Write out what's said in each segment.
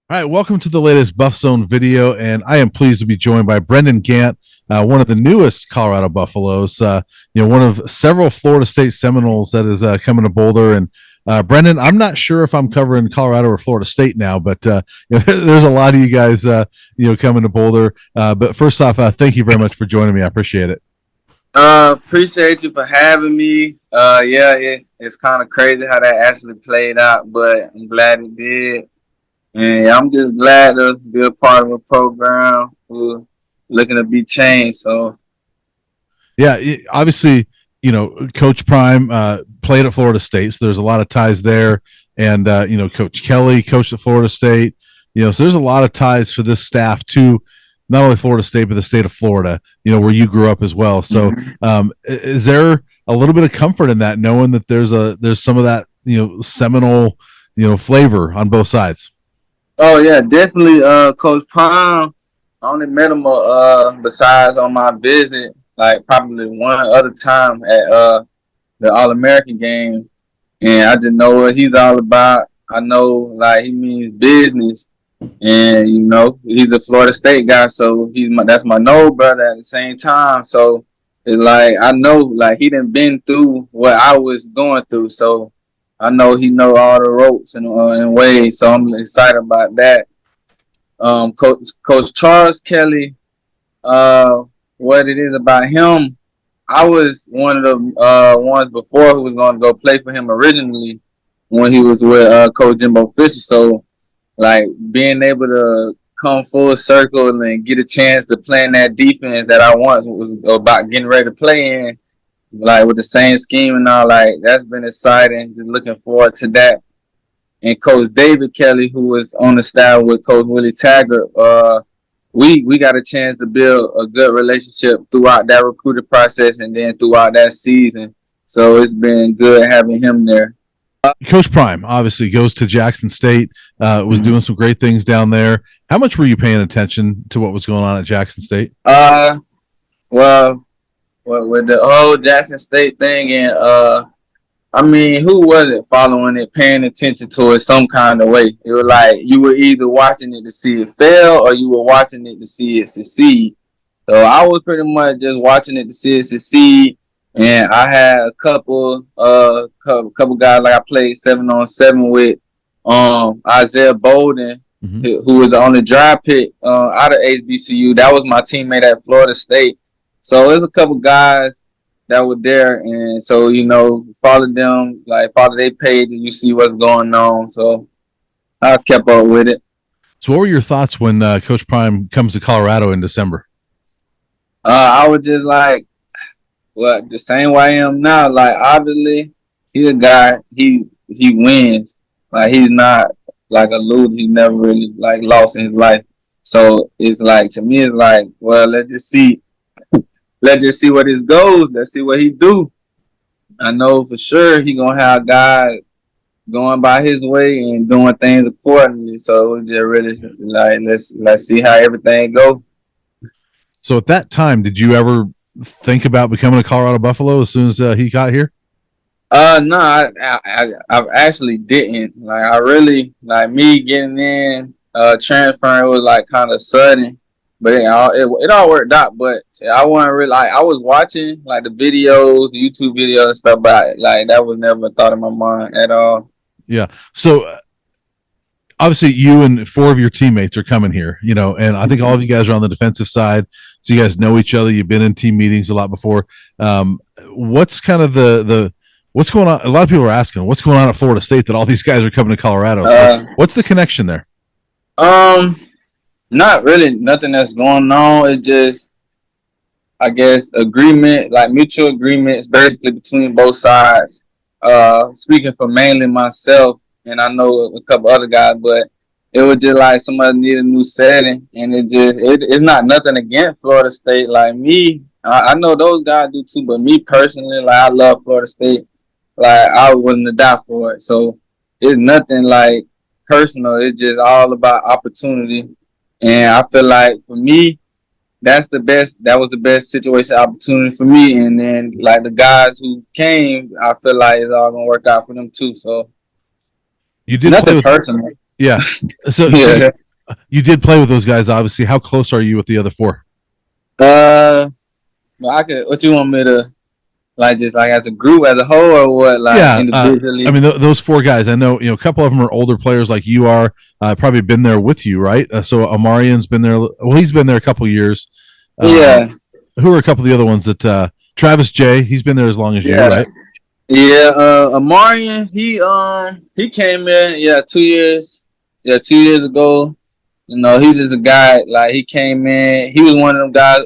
All right, welcome to the latest Buff Zone video, and I am pleased to be joined by Brendan Gant, one of the newest Colorado Buffaloes. One of several Florida State Seminoles that is coming to Boulder. And Brendan, I'm not sure if I'm covering Colorado or Florida State now, but there's a lot of you guys, coming to Boulder. But first off, thank you very much for joining me. I appreciate it. Appreciate you for having me. It's kind of crazy how that actually played out, but I'm glad it did. And I'm just glad to be a part of a program who's looking to be changed. So, Yeah, obviously, Coach Prime played at Florida State, so there's a lot of ties there. And, Coach Kelly coached at Florida State. So there's a lot of ties for this staff to not only Florida State, but the state of Florida, where you grew up as well. So is there a little bit of comfort in that, knowing that there's some of that, Seminole, flavor on both sides? oh yeah, definitely. Coach Prime, I only met him besides on my visit, like probably one other time at the All American game, and I just know what he's all about. I know like he means business, and he's a Florida State guy, so that's my no brother at the same time. So it's like I know like he done been through what I was going through, so I know he know all the ropes and ways. So I'm excited about that. Coach Charles Kelly, what it is about him, I was one of the ones before who was going to go play for him originally when he was with Coach Jimbo Fisher. So like being able to come full circle and get a chance to play in that defense that I once was about getting ready to play in, like with the same scheme and all, like that's been exciting. Just looking forward to that. And Coach David Kelly, who was on the staff with Coach Willie Taggart, we got a chance to build a good relationship throughout that recruiting process and then throughout that season. So it's been good having him there. Coach Prime obviously goes to Jackson State, was doing some great things down there. How much were you paying attention to what was going on at Jackson State? Well, with the whole Jackson State thing, and I mean, who wasn't following it, paying attention to it some kind of way? It was like you were either watching it to see it fail or you were watching it to see it succeed. So I was pretty much just watching it to see it succeed. And I had a couple guys like I played 7-on-7 with, Isaiah Bolden, who was the only draft pick out of HBCU. That was my teammate at Florida State. So there's a couple guys that were there, and so follow them, like follow their page, and you see what's going on. So I kept up with it. So, what were your thoughts when Coach Prime comes to Colorado in December? I was just like, well, the same way I am now. Like obviously, he's a guy. He wins. Like he's not like a loser. He never really like lost in his life. So it's like to me, it's like, well, let's just see. Let's just see what his goes. Let's see what he do. I know for sure he gonna have guys going by his way and doing things accordingly. So it's just really like let's see how everything go. So at that time, did you ever think about becoming a Colorado Buffalo as soon as he got here? No, I actually didn't. Like I really like me getting in, transferring was like kind of sudden. But it all worked out. But I wasn't really like I was watching like the videos, the YouTube videos and stuff, but like that was never a thought in my mind at all. Yeah. So obviously, you and four of your teammates are coming here. And I think all of you guys are on the defensive side, so you guys know each other. You've been in team meetings a lot before. What's kind of the what's going on? A lot of people are asking what's going on at Florida State that all these guys are coming to Colorado. So what's the connection there? Not really nothing that's going on. It's just, I guess, agreement, like mutual agreements basically between both sides. Speaking for mainly myself, and I know a couple other guys, but it was just like somebody need a new setting, and it's not nothing against Florida State. Like me, I know those guys do too, but me personally, like I love Florida State. Like I was willing to die for it. So it's nothing like personal. It's just all about opportunity. And I feel like for me, that was the best situation opportunity for me. And then like the guys who came, I feel like it's all gonna work out for them too. So You did nothing play with personal. Yeah. So Yeah. you did play with those guys, obviously. How close are you with the other four? Well, I could. What you want me to like? Just like as a group, as a whole, or what? Like Yeah, I individually? mean those four guys. I know a couple of them are older players like you are. Probably been there with you, right? So Amarian's been there. Well, he's been there a couple years. Yeah. Who are a couple of the other ones that Travis J? He's been there as long as you, Yeah. right? Yeah. Amarian, he came in. Yeah, 2 years. Yeah, 2 years ago. You know, he's just a guy. Like he came in. He was one of them guys.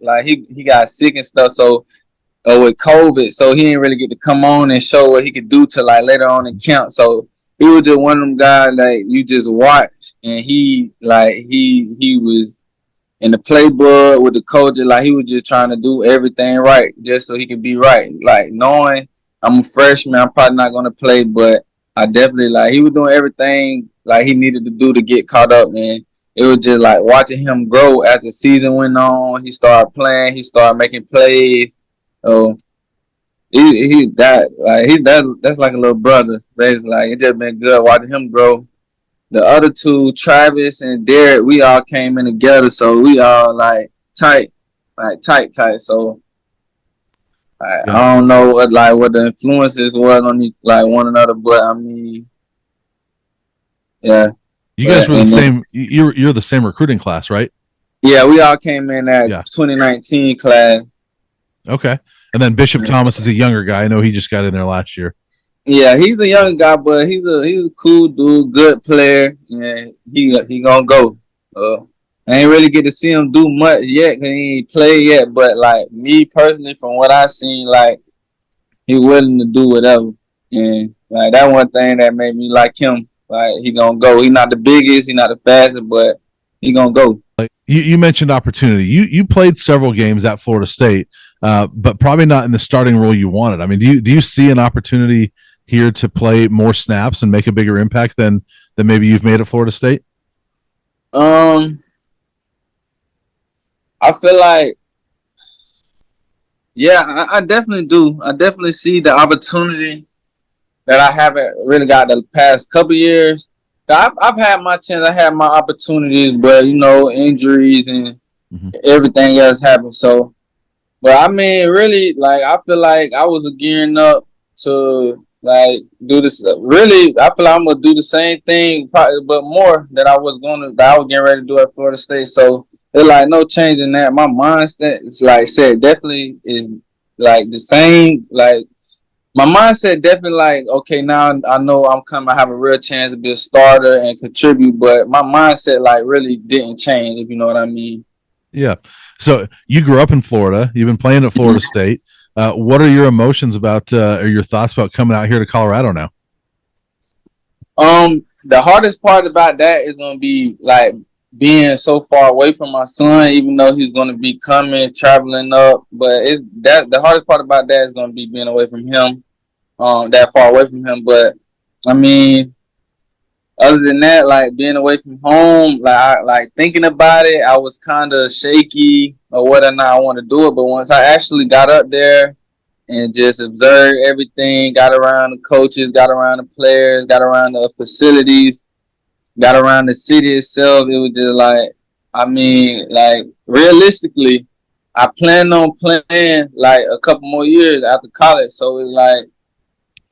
Like he got sick and stuff. So with COVID, so he didn't really get to come on and show what he could do till like later on in camp. So he was just one of them guys like you just watch, and he was in the playbook with the coach. Like he was just trying to do everything right, just so he could be right. Like knowing I'm a freshman, I'm probably not gonna play, but I definitely like he was doing everything like he needed to do to get caught up, and it was just like watching him grow as the season went on. He started playing, he started making plays. So he that like he that's like a little brother. Basically, like it just been good watching him grow. The other two, Travis and Derek, we all came in together, so we all tight, like tight. So Yeah. I don't know what the influences was on like one another, but I mean, yeah. You guys But were the and then, same. You're the same recruiting class, right? yeah, we all came in that Yeah. 2019 class. Okay. And then Bishop Thomas is a younger guy. I know he just got in there last year. Yeah, he's a young guy, but he's a cool dude, good player. Yeah, he gonna go. I ain't really get to see him do much yet because he ain't played yet. But like me personally, from what I seen, like he willing to do whatever, and like that one thing that made me like him. Like he gonna go. He not the biggest, he not the fastest, but he gonna go. Like you mentioned opportunity. You played several games at Florida State, but probably not in the starting role you wanted. I mean, do you see an opportunity here to play more snaps and make a bigger impact than maybe you've made at Florida State? Um, I feel like yeah, I definitely do. I definitely see the opportunity that I haven't really got the past couple years. I've had my chance, I had my opportunities, but you know, injuries and Mm-hmm. everything else happened. So, but I mean, really, like I feel like I was gearing up to like do this. Really, I feel like I'm gonna do the same thing, probably, but more that I was getting ready to do at Florida State. So it's like no change in that. My mindset is like said definitely is like the same. Like my mindset definitely like okay now I know I'm coming. I have a real chance to be a starter and contribute, but my mindset like really didn't change. If you know what I mean. Yeah. So you grew up in Florida. You've been playing at Florida State. What are your emotions about, or your thoughts about coming out here to Colorado now? The hardest part about that is gonna be like being so far away from my son, even though he's gonna be coming, traveling up. But the hardest part about that is gonna be being away from him, that far away from him. But I mean, other than that, like being away from home, like thinking about it, I was kind of shaky or whether or not I want to do it. But once I actually got up there and just observed everything, got around the coaches, got around the players, got around the facilities, got around the city itself, it was just like, I mean, like realistically, I plan on playing like a couple more years after college. So it's like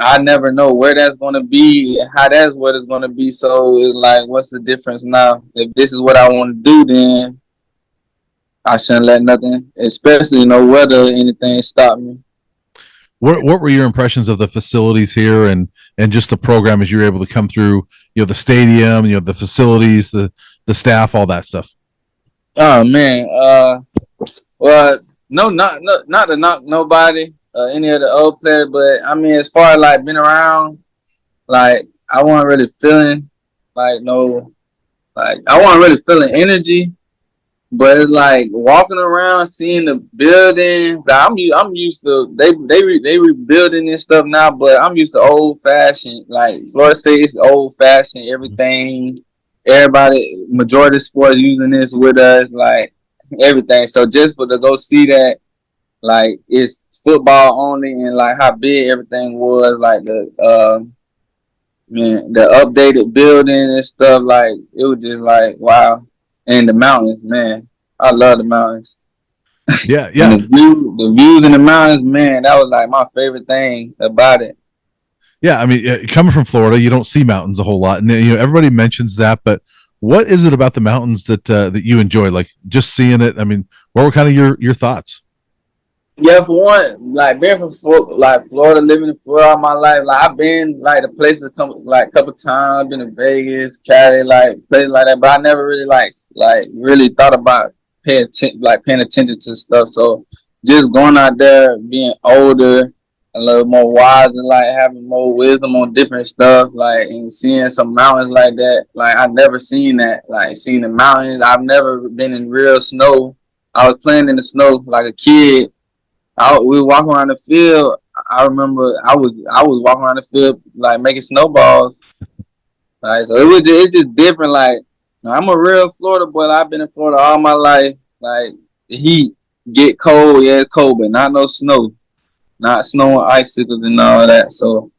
I never know where that's gonna be, how that's what it's gonna be. So it's like, what's the difference now? If this is what I want to do, then I shouldn't let nothing, especially no weather, anything stop me. What were your impressions of the facilities here and just the program as you were able to come through? The stadium, the facilities, the staff, all that stuff. Oh man, well, no, not to knock nobody, any of the old players, but I mean, as far as like been around, like I wasn't really feeling like no, like I wasn't really feeling energy. But it's like walking around, seeing the building. I'm used to they rebuilding this stuff now, but I'm used to old fashioned. Like Florida State is old fashioned. Everything, everybody, majority of sports using this with us, like everything. So just for to go see that, like it's football only, and like how big everything was, like man, the updated building and stuff, like it was just like wow. And the mountains, man, I love the mountains. Yeah, And yeah, the views in the mountains, man, that was like my favorite thing about it. yeah. I mean, coming from Florida, you don't see mountains a whole lot, and everybody mentions that. But what is it about the mountains that you enjoy? Like just seeing it. I mean, what were kind of your thoughts? Yeah, for one, like being from like Florida, living in Florida all my life, like I've been like the places come like a couple times. I've been to Vegas, Cali, like places like that, but I never really like really thought about paying attention to stuff. So just going out there, being older, a little more wise, and like having more wisdom on different stuff, like and seeing some mountains like that. Like I've never seen that, like seeing the mountains. I've never been in real snow. I was playing in the snow like a kid. We were walking around the field. I remember I was walking around the field like making snowballs. Like so it's just different. Like I'm a real Florida boy. I've been in Florida all my life. Like the heat get cold, yeah, it's cold, but not no snow, not snow and icicles and all that. So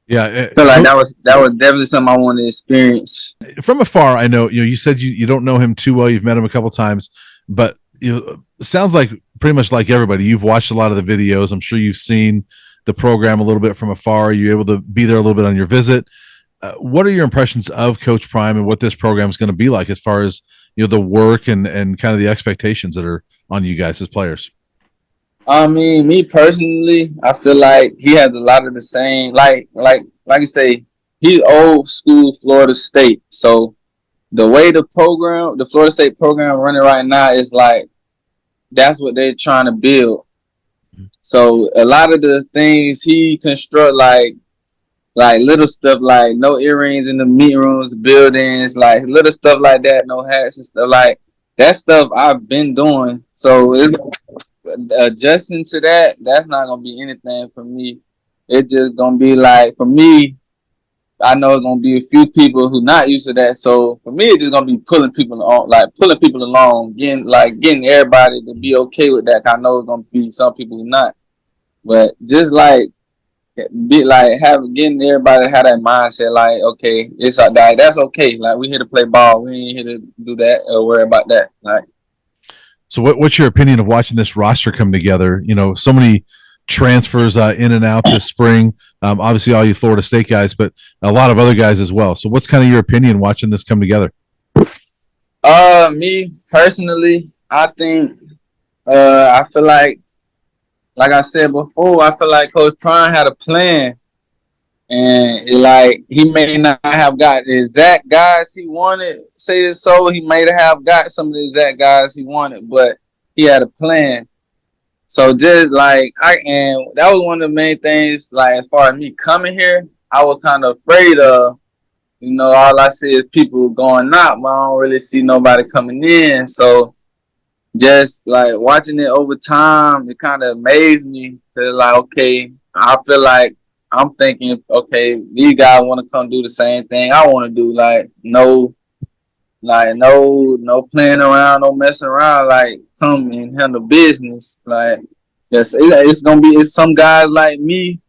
Yeah, I feel like that was definitely something I wanted to experience. from afar, I know you said you don't know him too well. You've met him a couple times, but it sounds like pretty much like everybody. You've watched a lot of the videos. I'm sure you've seen the program a little bit from afar. Are you able to be there a little bit on your visit? What are your impressions of Coach Prime and what this program is going to be like as far as the work and kind of the expectations that are on you guys as players? I mean, me personally, I feel like he has a lot of the same, like you say, he's old school Florida State. So the way the Florida State program running right now is like that's what they're trying to build. So a lot of the things he construct like little stuff like no earrings in the meeting rooms, buildings, like little stuff like that, no hats and stuff like that stuff I've been doing. So adjusting to that, that's not gonna be anything for me. It's just gonna be like for me, I know it's gonna be a few people who not used to that. So for me, it's just gonna be pulling people along, getting everybody to be okay with that. I know it's gonna be some people who not, but just like be like getting everybody to have that mindset. Like okay, it's like that. That's okay. Like we here to play ball. We ain't here to do that or worry about that. Like So, what's your opinion of watching this roster come together? So many transfers in and out this spring. Obviously, all you Florida State guys, but a lot of other guys as well. So, what's kind of your opinion watching this come together? me personally, I think I feel like I said before, I feel like Coach Prime had a plan, and like he may not have got the exact guys he wanted. Say it so, he may have got some of the exact guys he wanted, but he had a plan. So just like and that was one of the main things. Like as far as me coming here, I was kind of afraid of. All I see is people going out, but I don't really see nobody coming in. So just like watching it over time, it kind of amazed me. Cause like, okay, I feel like I'm thinking, okay, these guys want to come do the same thing I want to do. No playing around, no messing around. Like, come and handle business. Like, yes, it's some guys like me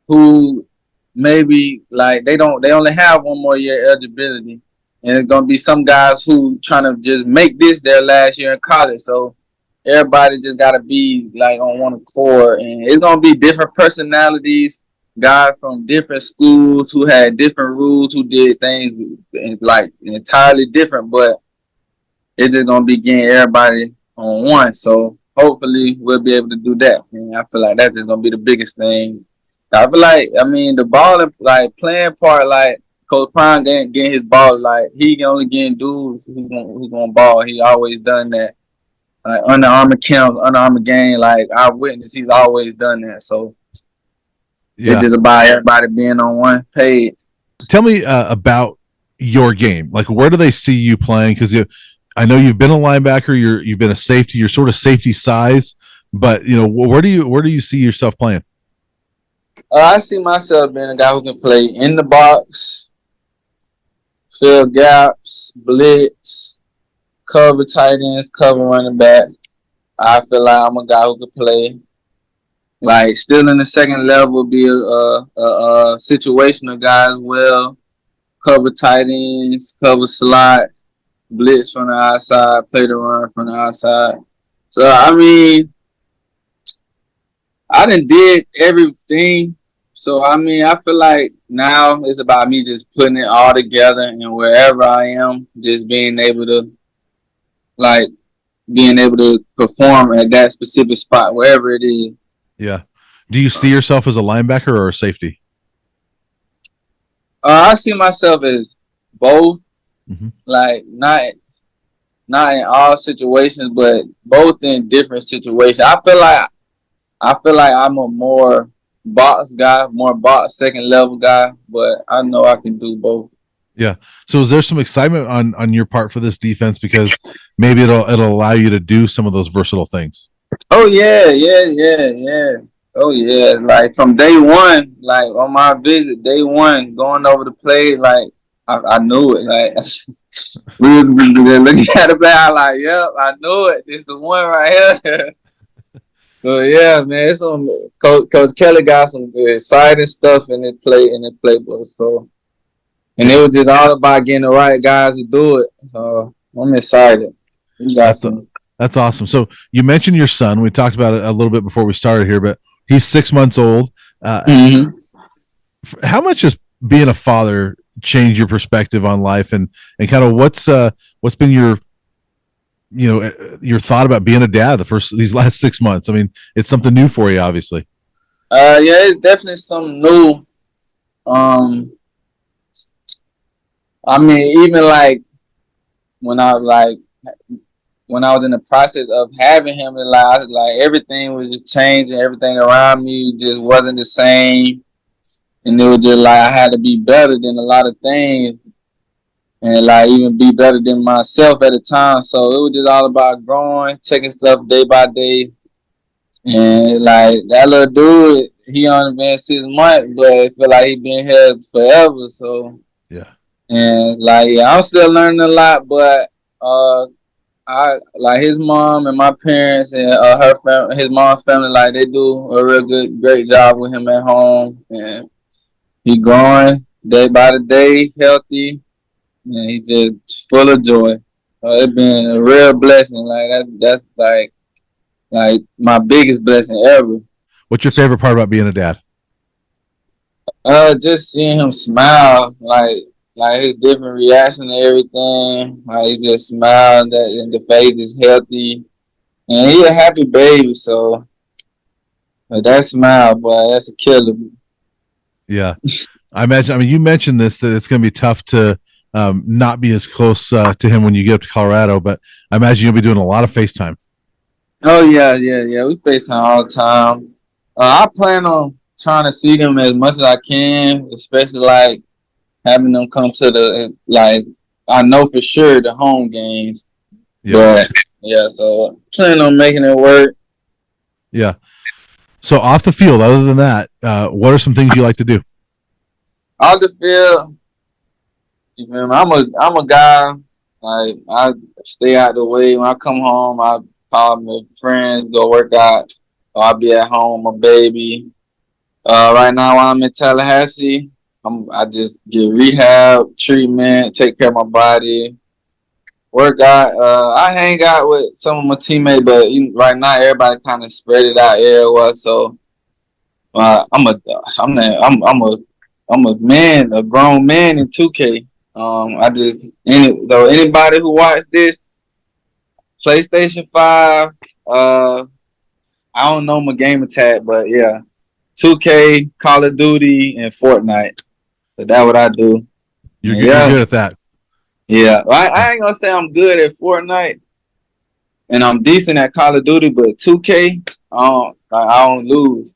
who maybe like they only have one more year eligibility, and it's gonna be some guys who trying to just make this their last year in college. So everybody just gotta be like on one accord, and it's gonna be different personalities, guys from different schools who had different rules, who did things like entirely different, but it's just gonna be getting everybody on one. So hopefully we'll be able to do that. And I feel like that's just gonna be the biggest thing. I feel like the ball and like playing part, like Coach Prime getting his ball, like he can only get dudes who gonna ball. He always done that. Like Under Armour camps, Under Armour game, like I witnessed, he's always done that. So it's Yeah. just about everybody being on one page. Tell me about your game. Like, where do they see you playing? Because I know you've been a linebacker. You've been a safety. You're sort of safety size, but where do you see yourself playing? I see myself being a guy who can play in the box, fill gaps, blitz, cover tight ends, cover running back. I feel like I'm a guy who can play like still in the second level, be a situational guy as well. Cover tight ends, cover slot, blitz from the outside, play the run from the outside. So I mean, I done did everything. So I mean, I feel like now it's about me just putting it all together, and wherever I am, just like being able to perform at that specific spot, wherever it is. Yeah. Do you see yourself as a linebacker or a safety? I see myself as both, Mm-hmm. like not in all situations, but both in different situations. I feel like I'm a more box guy, more box second level guy, but I know I can do both. Yeah. So is there some excitement on your part for this defense because maybe it'll allow you to do some of those versatile things? Oh yeah. Oh yeah. Like from day one, like on my visit, day one, going over the play, like I knew it. Like we was just looking at the play, I like, yep, I knew it. This the one right here. So yeah, man, it's on Coach Kelly got some exciting stuff in the playbook. So and it was just all about getting the right guys to do it. So I'm excited. We got That's some. that's awesome. So you mentioned your son. We talked about it a little bit before we started here, but he's 6 months old. Mm-hmm. How much has being a father changed your perspective on life, and kind of what's been your thought about being a dad these last 6 months? I mean, it's something new for you, obviously. Yeah, it's definitely something new. Um, I mean, even like when I like when I was in the process of having him, like everything was just changing. Everything around me just wasn't the same, and it was just like I had to be better than a lot of things, and like even be better than myself at the time. So it was just all about growing, taking stuff day by day, and like that little dude, he only been 6 months, but it feel like he been here forever. So Yeah. and like yeah, I'm still learning a lot, but I like his mom and my parents and her family, his mom's family, like they do a real great job with him at home, and he growing day by the day, healthy, and he just full of joy. It's been a real blessing. Like that's like my biggest blessing ever. What's your favorite part about being a dad? Just seeing him smile, like his different reaction to everything. Like he just smiled, that and the face is healthy, and he a happy baby. So but that smile, boy, that's a killer. Yeah. I imagine. I mean, you mentioned this that it's going to be tough to not be as close to him when you get up to Colorado, but I imagine you'll be doing a lot of FaceTime. Oh yeah. We FaceTime all the time. I plan on trying to see them as much as I can, especially like having them come to the like. I know for sure the home games, Yeah. but yeah. So plan on making it work. Yeah. So off the field, other than that, what are some things you like to do? Off the field, you feel me? I'm a guy. Like I stay out the way. When I come home, I call my friends, go work out. Or I'll be at home with my baby. Right now, while I'm in Tallahassee, I just get rehab, treatment, take care of my body, work out. I hang out with some of my teammates, but right now everybody kind of spread it out everywhere. So I'm a I'm a, I'm a man, a grown man in 2K. I just anybody who watched this PlayStation 5. I don't know my game attack, but yeah, 2K, Call of Duty, and Fortnite. So that's what I do. You're Yeah, good at that. yeah. I ain't gonna say I'm good at Fortnite, and I'm decent at Call of Duty, but 2K, I don't lose.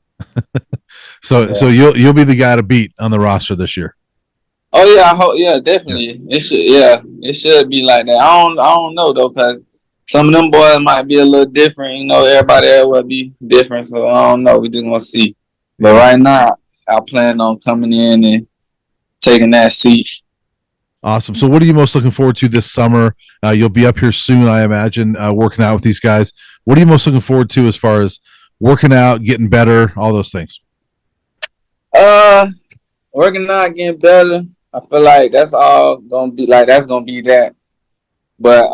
So Yeah. you'll be the guy to beat on the roster this year. Oh yeah, yeah, Yeah. definitely. It should, yeah, it should be like that. I don't know though, cause some of them boys might be a little different. You know, everybody else will be different, so I don't know. We just gonna see. But Yeah. right now, I plan on coming in and taking that seat. Awesome. So what are you most looking forward to this summer? You'll be up here soon, I imagine, working out with these guys. What are you most looking forward to as far as working out, getting better, all those things? Working out, getting better. I feel like that's all gonna be like that's gonna be that. But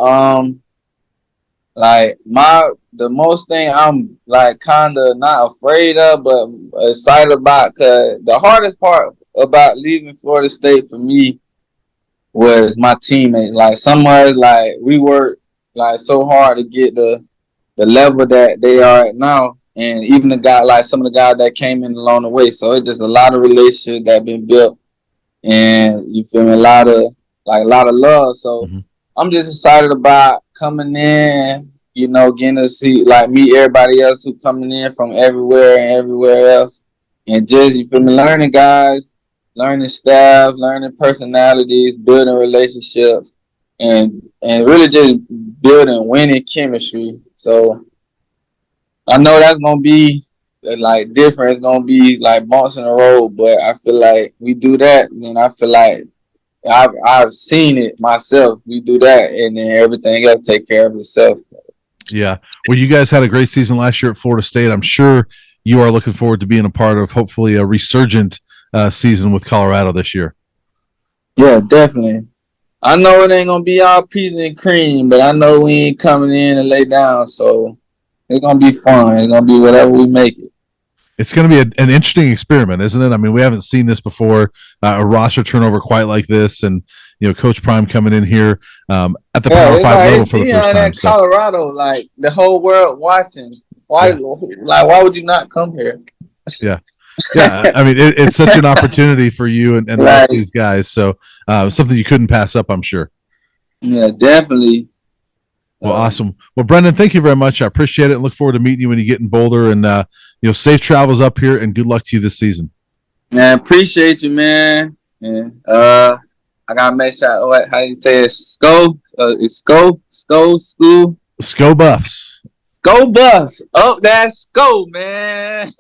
like the most thing I'm like kind of not afraid of, but excited about, cause the hardest part about leaving Florida State for me was my teammates. Like somewhere, like we worked like so hard to get the level that they are at now, and even some of the guys that came in along the way. So it's just a lot of relationships that been built, and you feel me, a lot of love. So I'm just excited about coming in, getting to see like meet everybody else who coming in from everywhere and everywhere else, and just you feel me, learning guys, learning staff, learning personalities, building relationships, and really just building winning chemistry. So I know that's gonna be like different. It's gonna be like bumps in the road, but I feel like we do that, then I feel like I've seen it myself. We do that, and then everything else take care of itself. Yeah. Well, you guys had a great season last year at Florida State. I'm sure you are looking forward to being a part of hopefully a resurgent season with Colorado this year. Yeah, definitely. I know it ain't gonna be all peas and cream, but I know we ain't coming in and lay down, so it's gonna be fun. It's gonna be whatever we make it. It's going to be an interesting experiment, isn't it? I mean, we haven't seen this before, a roster turnover quite like this, and Coach Prime coming in here at the Power 5 level for the first time. Colorado, like the whole world watching. Why would you not come here? Yeah. I mean, it's such an opportunity for you and the rest of these guys. So something you couldn't pass up, I'm sure. Yeah, definitely. Well, awesome. Well, Brendan, thank you very much. I appreciate it. Look forward to meeting you when you get in Boulder, and safe travels up here, and good luck to you this season. Man, appreciate you, man. And I gotta make sure how you say it. School. Buffs. Buffs. Oh, that's Sko, man.